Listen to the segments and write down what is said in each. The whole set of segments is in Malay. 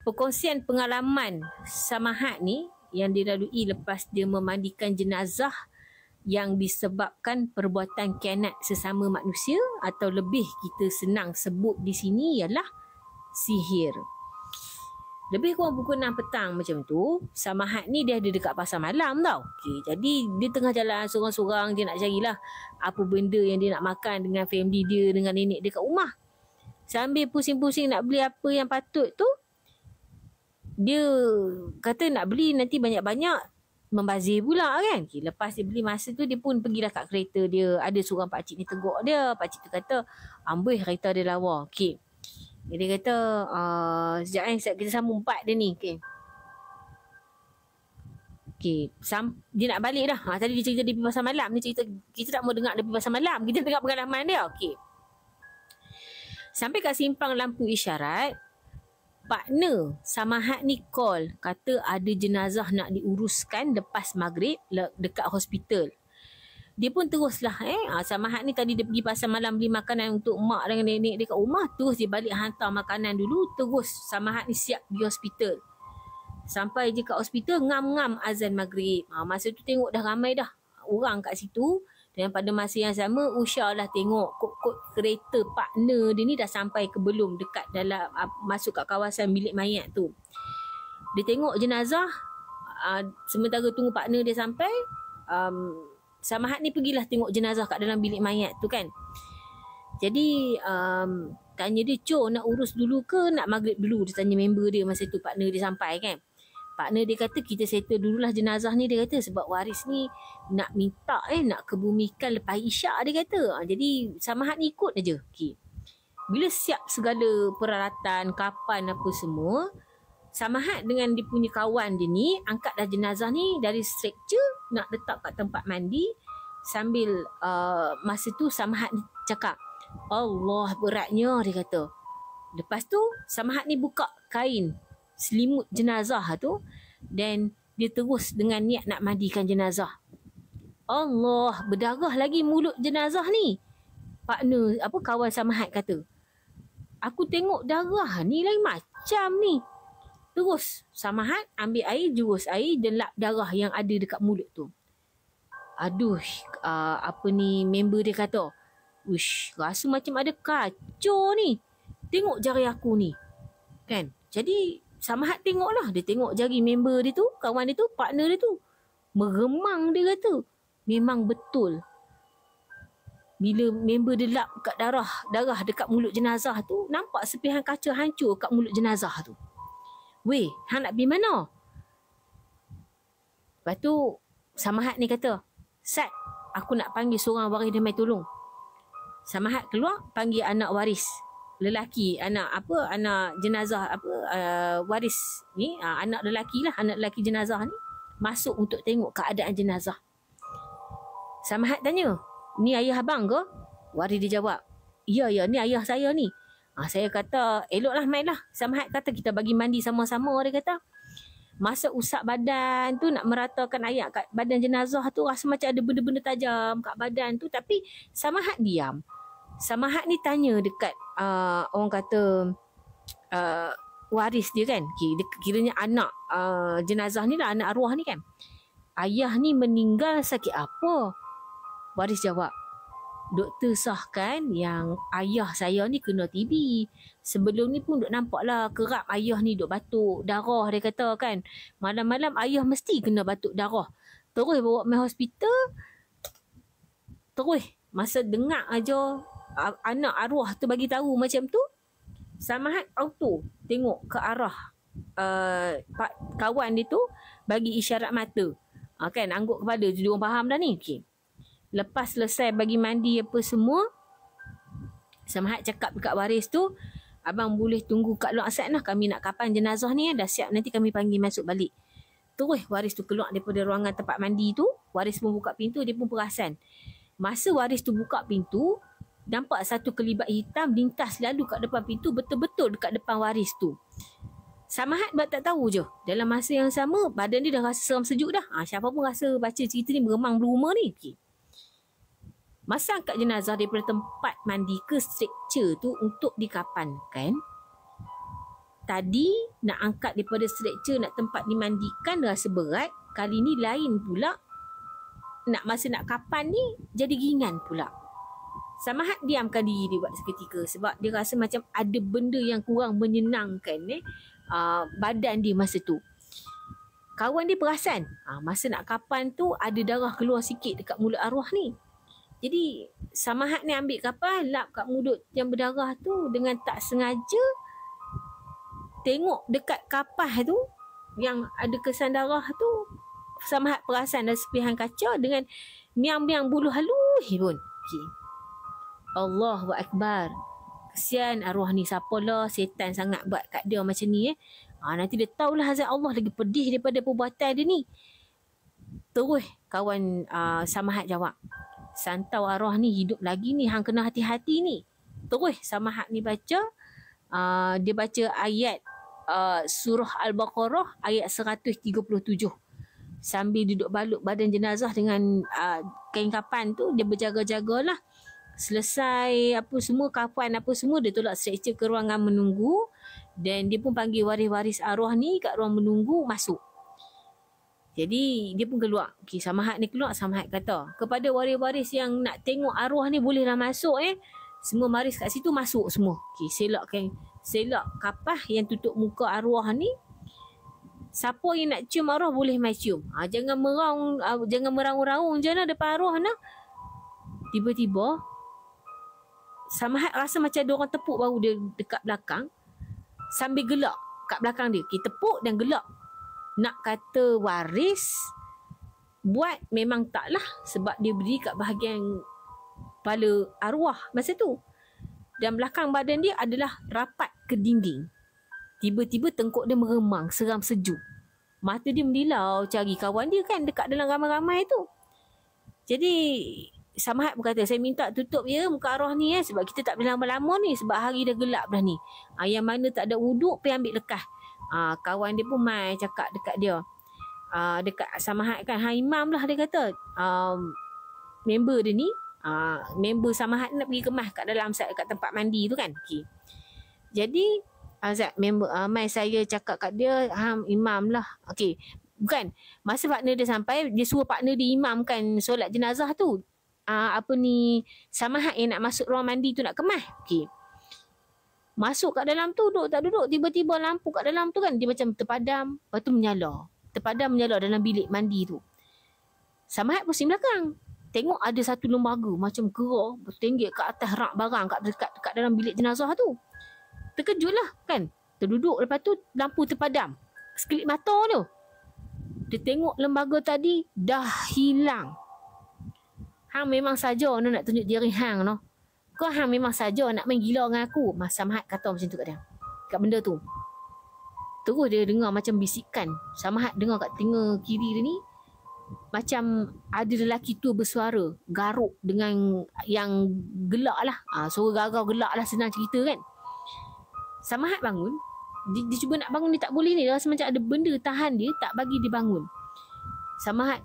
perkongsian pengalaman Samahat ni yang dilalui lepas dia memandikan jenazah yang disebabkan perbuatan khianat sesama manusia, atau lebih kita senang sebut di sini ialah sihir. Lebih kurang pukul 6 petang macam tu, Samahat ni dia ada dekat pasar malam tau. Okay, jadi dia tengah jalan sorang-sorang, dia nak carilah apa benda yang dia nak makan dengan family dia, dengan nenek dia kat rumah. Sambil pusing-pusing nak beli apa yang patut tu, dia kata nak beli nanti banyak-banyak, membazir pula kan. Okay, lepas dia beli masa tu, dia pun pergilah kat kereta dia. Ada seorang pakcik ni tegur dia. Pakcik tu kata, amboi kereta dia lawa. Okay. Dia kata, sekejap kita sambung part dia ni. Okay. Okay. Dia nak balik dah. Tadi dia cerita dia pergi pasar malam. Dia cerita, kita tak mau dengar dia pergi pasar malam. Kita dengar pengalaman dia. Okay. Sampai kat simpang lampu isyarat, partner Samahat ni call, kata ada jenazah nak diuruskan lepas maghrib dekat hospital. Dia pun teruslah Samahat ni tadi dia pergi pasar malam beli makanan untuk mak dengan nenek dia kat rumah, terus dia balik hantar makanan dulu, terus Samahat ni siap pergi hospital. Sampai je kat hospital, ngam-ngam azan maghrib. Masa tu tengok dah ramai dah orang kat situ. Dan pada masa yang sama, Usha lah tengok kod-kod kereta partner dia ni dah sampai ke belum dekat dalam masuk kat kawasan bilik mayat tu. Dia tengok jenazah, sementara tunggu partner dia sampai, Samahat ni pergilah tengok jenazah kat dalam bilik mayat tu kan. Jadi tanya dia, "Cok, nak urus dulu ke nak maghrib dulu?" Dia tanya member dia masa tu partner dia sampai kan. Partner dia kata, "Kita settle dululah jenazah ni," dia kata, "sebab waris ni nak minta nak kebumikan lepas isyak," dia kata. Jadi Samahat ni ikut aja. Okay. Bila siap segala peralatan, kapan apa semua, Samahat dengan dia punya kawan dia ni angkatlah jenazah ni dari stretcher nak letak kat tempat mandi. Sambil masa tu Samahat ni cakap, "Allah beratnya," dia kata. Lepas tu Samahat ni buka kain selimut jenazah tu dan dia terus dengan niat nak mandikan jenazah. Allah, berdarah lagi mulut jenazah ni. Partner kawan Samahat kata, "Aku tengok darah ni lain macam ni." Terus Samahat ambil air, jurus air dan lap darah yang ada dekat mulut tu. Aduh, member dia kata, "Uish, rasa macam ada kacau ni. Tengok jari aku ni." Kan? Jadi Samahat tengoklah. Dia tengok jari member dia tu, kawan dia tu, partner dia tu. Meremang, dia kata. Memang betul. Bila member dia lap kat darah dekat mulut jenazah tu, nampak sepihan kaca hancur kat mulut jenazah tu. "Weh, hang nak pergi mana?" Lepas tu Samahat ni kata, "Sat, aku nak panggil seorang waris dia mai tolong." Samahat keluar, panggil anak waris lelaki, anak jenazah waris ni, anak lelaki jenazah ni masuk untuk tengok keadaan jenazah. Samahat tanya, "Ni ayah abang ke?" Waris dia jawab, Ya, ni ayah saya ni." Saya kata, "Eloklah mainlah." Samahat kata, "Kita bagi mandi sama-sama," dia kata. Masa usap badan tu nak meratakan air kat badan jenazah tu, rasa macam ada benda-benda tajam kat badan tu, tapi Samahat diam. Samahat ni tanya dekat orang kata waris dia kan. Kiranya anak jenazah ni lah, anak arwah ni kan. "Ayah ni meninggal sakit apa?" Waris jawab, "Doktor sahkan yang ayah saya ni kena TB. Sebelum ni pun duk nampak lah kerap ayah ni duk batuk darah," dia kata kan. "Malam-malam ayah mesti kena batuk darah. Terus bawa pergi hospital. Terus masa dengar aja anak arwah tu bagi tahu macam tu, Samahat auto tengok ke arah kawan dia tu, bagi isyarat mata. Kan, angguk kepala. Jadi orang faham dah ni. Okay. Lepas selesai bagi mandi apa semua, Samahat cakap dekat waris tu, "Abang boleh tunggu kat luar asat lah. Kami nak kapan jenazah ni dah siap, nanti kami panggil masuk balik." Terus waris tu keluar daripada ruangan tempat mandi tu. Waris pun buka pintu, dia pun perasan. Masa waris tu buka pintu, nampak satu kelibat hitam lintas lalu kat depan pintu, betul-betul dekat depan waris tu. Samahat buat tak tahu je. Dalam masa yang sama, badan dia dah rasa seram sejuk dah. Siapa pun rasa baca cerita ni beremang berumah ni. Okay. Masa angkat jenazah daripada tempat mandi ke stretcher tu untuk dikapankan, tadi nak angkat daripada stretcher nak tempat dimandikan rasa berat. Kali ni lain pula. Masa nak kapan ni jadi ringan pula. Samahat diamkan diri dia buat seketika sebab dia rasa macam ada benda yang kurang menyenangkan badan dia masa tu. Kawan dia perasan masa nak kapan tu ada darah keluar sikit dekat mulut arwah ni. Jadi Samahat ni ambil kapan lap kat mulut yang berdarah tu, dengan tak sengaja tengok dekat kapas tu yang ada kesan darah tu. Samahat perasan ada sepihan kaca dengan miang-miang bulu halus pun. Okay. Allahu Akbar. Kesian arwah ni, siapalah setan sangat buat kat dia macam ni nanti dia tahulah azab Allah lagi pedih daripada perbuatan dia ni. Terus kawan Samahat jawab, santau arwah ni hidup lagi ni, hang kena hati-hati ni. Terus Samahat ni baca, dia baca ayat surah Al-Baqarah ayat 137. Sambil duduk balut badan jenazah dengan kain kapan tu, dia berjaga-jagalah. Selesai apa semua, kafan apa semua, dia tolak stretcher ke ruangan menunggu. Dan dia pun panggil waris-waris arwah ni kat ruang menunggu masuk. Jadi dia pun keluar. Okay, Samahat ni keluar. Samahat kata kepada waris-waris yang nak tengok arwah ni bolehlah masuk. Semua waris kat situ masuk semua. Okay, selak kapas yang tutup muka arwah ni. Siapa yang nak cium arwah boleh mai cium. Jangan meraung-raung je lah depan arwah nah. Tiba-tiba Samahat rasa macam ada orang tepuk bahu dia dekat belakang. Sambil gelak kat belakang dia. Kita tepuk dan gelak. Nak kata waris buat memang taklah, sebab dia berdiri kat bahagian kepala arwah masa tu. Dan belakang badan dia adalah rapat ke dinding. Tiba-tiba tengkuk dia meremang, seram sejuk. Mata dia mendilau cari kawan dia kan dekat dalam ramai-ramai tu. Jadi Samahat berkata, saya minta tutup ya muka arwah ni sebab kita tak boleh lama-lama ni, sebab hari dah gelap dah ni. Yang mana tak ada wuduk pergi ambil lekas. Kawan dia pun mai cakap dekat dia. Dekat Samahat kan, imam lah dia kata. Member dia ni, member Samahat nak pergi kemas kat dalam kat tempat mandi tu kan. Okay. Jadi Azad member mai saya cakap kat dia, imam lah. Okey. Bukan, masa partner dia sampai, dia suruh partner dia imamkan solat jenazah tu. Samahat yang nak masuk ruang mandi tu nak kemas. Okey. Masuk kat dalam tu, duduk tak duduk, tiba-tiba lampu kat dalam tu kan dia macam terpadam, lepas tu menyala. Terpadam menyala dalam bilik mandi tu. Samahat pusing belakang. Tengok ada satu lembaga macam gerah bertenggek kat atas rak barang kat dalam bilik jenazah tu. Terkejutlah kan. Terduduk, lepas tu lampu terpadam. Sekelip mata tu. Dia tengok lembaga tadi dah hilang. Hang memang saja nak tunjuk diri hang no. Kau hang memang saja nak main gila dengan aku. Mas Samahat kata macam tu kat dia. Kat benda tu. Terus dia dengar macam bisikan. Samahat dengar kat telinga kiri dia ni. Macam ada lelaki tu bersuara. Garuk dengan yang gelak lah. Suara garau gelak lah, senang cerita kan. Samahat bangun. Dia cuba nak bangun, dia tak boleh ni. Dia rasa macam ada benda tahan dia, tak bagi dia bangun. Samahat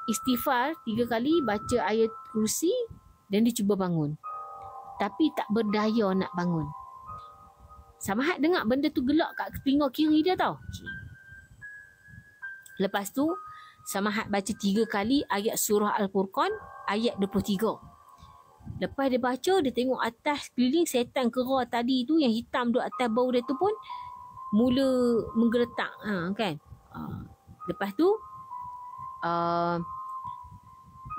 istighfar 3 kali, baca ayat kursi dan dia cuba bangun. Tapi tak berdaya nak bangun. Samahat dengar benda tu gelak kat telinga kiri dia tau. Lepas tu Samahat baca 3 kali ayat surah Al-Furqan ayat 23. Lepas dia baca, dia tengok atas keliling setan kera tadi tu yang hitam duduk atas bau dia tu pun mula menggeletak kan. Lepas tu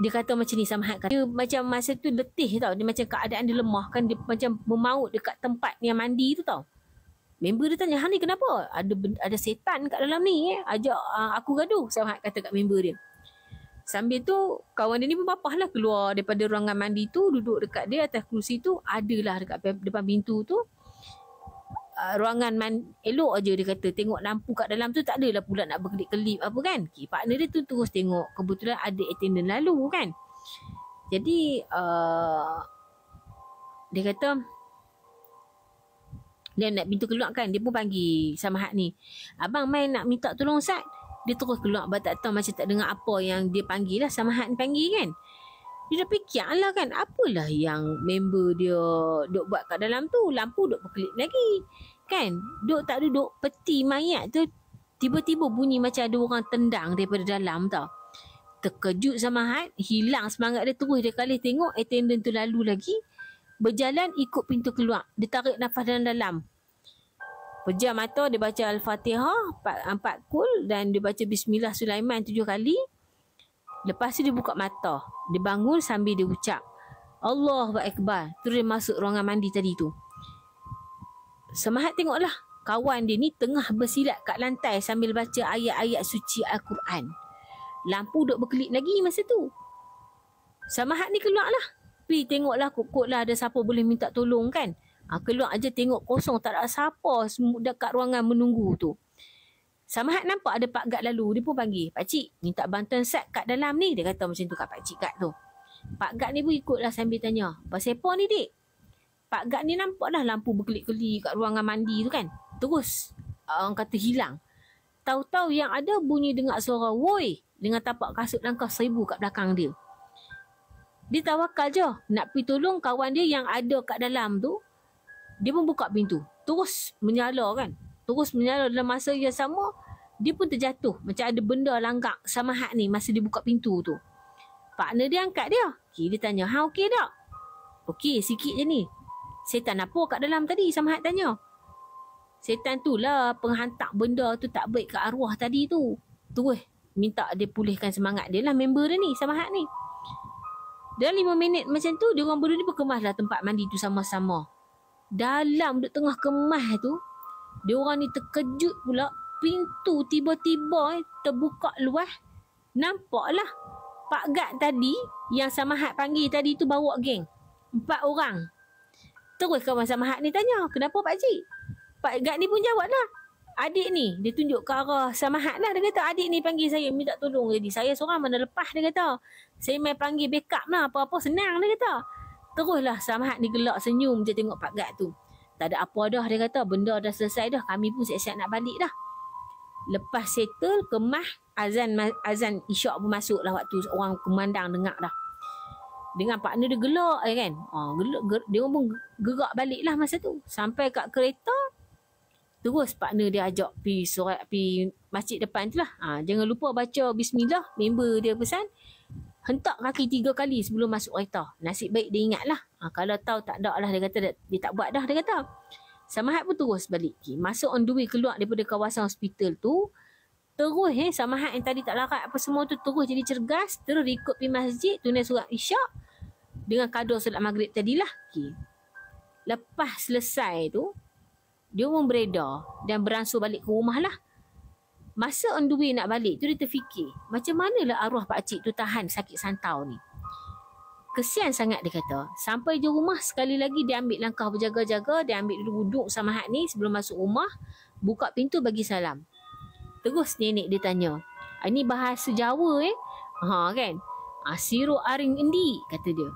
dia kata macam ni, Samahat kata dia macam masa tu letih tau. Dia macam keadaan dia lemah kan. Dia macam bermaut dekat tempat yang mandi tu tau. Member dia tanya, hang ni kenapa? Ada setan kat dalam ni ajak aku gaduh. Samahat kata kat member dia. Sambil tu kawan dia ni pun papah lah keluar daripada ruangan mandi tu. Duduk dekat dia atas kerusi tu. Adalah dekat depan pintu tu ruangan elok aja dia kata. Tengok lampu kat dalam tu tak adalah pula nak berkelip-kelip apa kan. Partner dia tu terus tengok. Kebetulan ada attendant lalu kan. Jadi dia kata dia nak pintu keluar kan. Dia pun panggil Samahat ni, abang main nak minta tolong Ustaz. Dia terus keluar. Abang tak tahu, macam tak dengar apa yang dia panggil lah. Samahat ni panggil kan. Dia dah fikir lah kan, apalah yang member dia duk buat kat dalam tu. Lampu duk berkelip lagi. Kan? Duk tak duduk peti mayat tu. Tiba-tiba bunyi macam ada orang tendang daripada dalam tau. Terkejut Samahat. Hilang semangat dia, terus dia kali tengok attendant tu lalu lagi. Berjalan ikut pintu keluar. Dia tarik nafas dalam-dalam. Pejam mata, dia baca Al-Fatihah 4 kul dan dia baca Bismillah Sulaiman 7 kali. Lepas tu dia buka mata. Dia bangun sambil dia ucap Allahu Akbar. Terus dia masuk ruangan mandi tadi tu. Samahat tengoklah kawan dia ni tengah bersilat kat lantai sambil baca ayat-ayat suci Al-Quran. Lampu duk berkelip lagi masa tu. Samahat ni keluar lah. Pergi tengoklah kot lah ada siapa boleh minta tolong kan. Keluar aja tengok kosong, tak ada siapa dekat ruangan menunggu tu. Samahat nampak ada Pak Gad lalu. Dia pun panggil, Pakcik minta bantuan sat kat dalam ni. Dia kata macam tu kat Pakcik Gad tu. Pak Gad ni pun ikutlah sambil tanya, pasal apa ni dik? Pak Gad ni nampak dah lampu berkelip-kelip kat ruangan mandi tu kan. Terus orang kata hilang. Tahu-tahu yang ada bunyi dengar suara woi dengan tapak kasut langkah 1000 kat belakang dia. Dia tawakal je nak pergi tolong kawan dia yang ada kat dalam tu. Dia pun buka pintu. Terus menyala kan. Terus menyala dalam masa yang sama. Dia pun terjatuh. Macam ada benda langgar Samahat ni masa dia buka pintu tu. Partner dia angkat dia. Okay, dia tanya, okey tak? Okey, sikit je ni. Setan apa kat dalam tadi? Samahat tanya. Setan tu lah penghantar benda tu tak baik ke arwah tadi tu. Terus minta dia pulihkan semangat dia lah member dia ni, Samahat ni. Dalam 5 minit macam tu, dia orang berdua ni berkemaslah tempat mandi tu sama-sama. Dalam duk tengah kemas tu, dia orang ni terkejut pula. Pintu tiba-tiba terbuka luas. Nampaklah Pak Gad tadi yang Samahat panggil tadi tu bawa geng 4 orang. Terus kawan Samahat ni tanya, kenapa pakcik? Pak Gad ni pun jawab lah, adik ni, dia tunjuk ke arah Samahat lah. Dia kata adik ni panggil saya minta tolong. Jadi saya seorang mana lepas, dia kata. Saya main panggil backup lah, apa-apa senang, dia kata. Teruslah Samahat ni gelak senyum je tengok Pak Gad tu. Tak ada apa dah, dia kata. Benda dah selesai dah, kami pun siap-siap nak balik dah. Lepas settle, kemah, azan isyak pun masuk lah waktu orang kemandang dengar dah. Dengan partner dia gelak kan. Dia pun gerak balik lah masa tu. Sampai kat kereta, terus partner dia ajak pergi masjid depan tu lah. Jangan lupa baca Bismillah. Member dia pesan, hentak kaki 3 kali sebelum masuk kereta. Nasib baik dia ingat lah. Kalau tahu tak ada lah, dia kata dia tak buat dah, dia kata. Samahat pun terus balik. Masuk on the way keluar daripada kawasan hospital tu. Terus Samahat yang tadi tak larat apa semua tu terus jadi cergas. Terus ikut pergi masjid, tunai surat isyak dengan kadar solat maghrib tadilah. Lepas selesai tu, dia pun beredar dan beransur balik ke rumah lah. Masa on the way nak balik tu, dia terfikir, macam manalah arwah pakcik tu tahan sakit santau ni. Kesian sangat, dia kata. Sampai je rumah, sekali lagi dia ambil langkah berjaga-jaga. Dia ambil duduk Samahat ni sebelum masuk rumah. Buka pintu bagi salam. Terus nenek dia tanya, ini bahasa Jawa kan? Siruk aring endi, kata dia.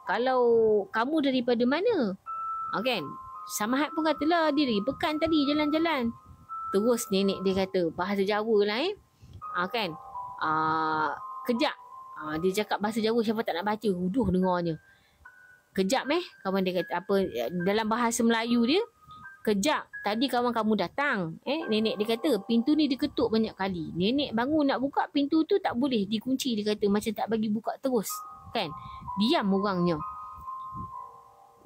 Kalau kamu daripada mana? Kan? Samahat pun katalah, dia dari Pekan tadi jalan-jalan. Terus nenek dia kata, bahasa Jawa lah kan? Kejap. Dia cakap bahasa Jawa, siapa tak nak baca? Huduh dengarnya. Kejap kawan dia kata, apa dalam bahasa Melayu dia, kejap, tadi kawan kamu datang. Nenek dia kata, pintu ni diketuk banyak kali. Nenek bangun nak buka pintu tu, tak boleh dikunci. Dia kata, macam tak bagi buka terus. Kan? Diam orangnya.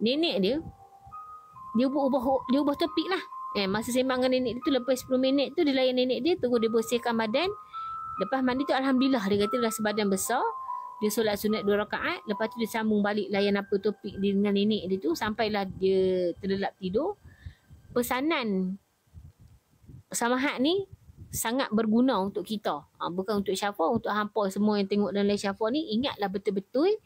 Nenek dia ubah topik lah. Masa sembang dengan nenek dia tu, lepas 10 minit tu, dia layan nenek dia, terus dia bersihkan badan. Lepas mandi tu, Alhamdulillah, dia kata dah sebadan besar. Dia solat sunat 2 rakaat. Lepas tu dia sambung balik layan apa topik dia dengan nenek dia tu. Sampailah dia terlelap tidur. Pesanan Samahat ni sangat berguna untuk kita. Bukan untuk Syafa, untuk hampa semua yang tengok dalam live Syafa ni. Ingatlah betul-betul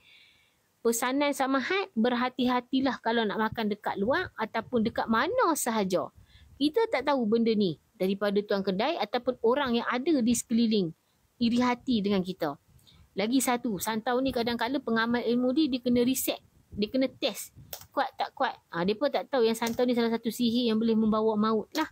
pesanan Samahat, berhati-hatilah kalau nak makan dekat luar ataupun dekat mana sahaja. Kita tak tahu benda ni daripada tuan kedai ataupun orang yang ada di sekeliling iri hati dengan kita. Lagi satu, santau ni kadang-kadang pengamal ilmu dia kena reset. Dia kena test. Kuat tak kuat. Dia pun tak tahu yang santau ni salah satu sihir yang boleh membawa maut lah.